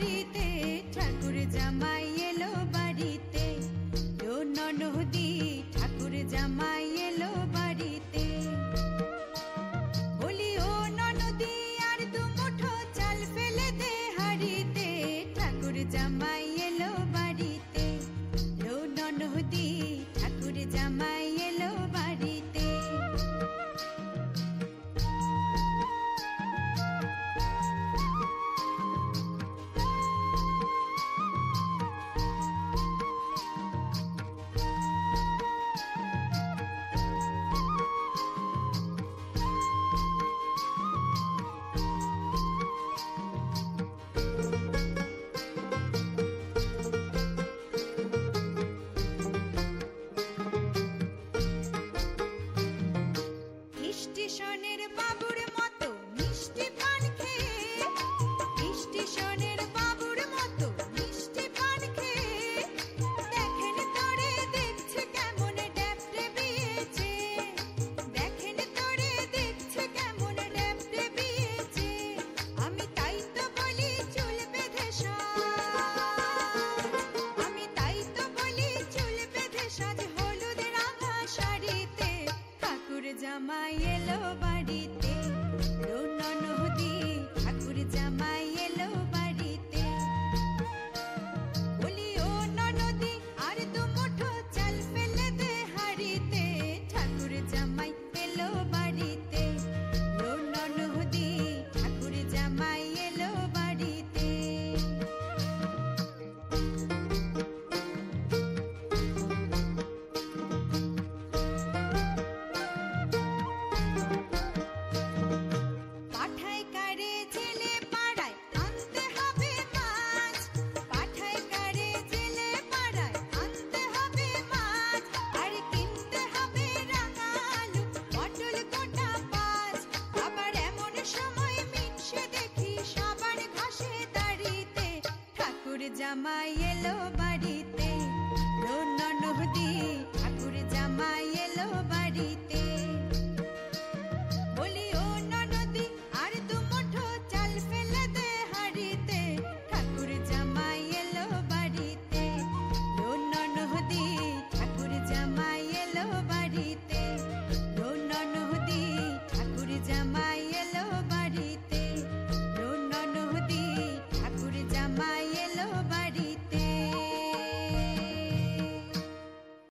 বাড়িতে, ঠাকুর জামাই এলো বাড়িতে। ও ননদি ঠাকুর জামাই এলো বাড়িতে। বলি ও ননদি আর দু মুঠো চাল ফেলে দে হাড়িতে, ঠাকুর জামাই এলো বাড়িতে। ও ননদি ঠাকুর জামাই এলো বাড়িতে। স্টেশনের বাবুর মতো মিষ্টি পান খেয়ে, স্টেশনের বাবুর মতো মিষ্টি পান খেয়ে, দেখেন তোরে দেখছে কেমন ড্যাপটে বিয়েছে, দেখেন তোরে দেখছে কেমন ড্যাপটে বিয়েছে। আমি তাই তো বলি চুল বেঁধে সাজ, আমি তাই তো বলি চুল বেঁধে সাজ হলুদ রাঙা শাড়িতে, ঠাকুর জামাই এলো বাড়িতে। ও ননদি ঠাকুর জামাই এলো বাড়িতে। বলি ও ননদি আর দু মুঠো চাল ফেলে দে হাড়িতে, ঠাকুর জামাই এলো বাড়িতে। ও ননদি ঠাকুর জামাই এলো বাড়িতে। পাঠায় কারে জেলে পাড়ায় আনতে হবে মাছ, পাঠায় কারে জেলে পাড়ায় আনতে হবে মাছ, আর কিনতে হবে রাঙা আলু পটল গোটা পাঁচ। আবার এমন সময় মিনসে দেখি সবার ঘাসে দাঁড়িতে, ঠাকুর জামাই এলো বাড়িতে। ও ননদি ঠাকুর জামাই এলো বাড়িতে।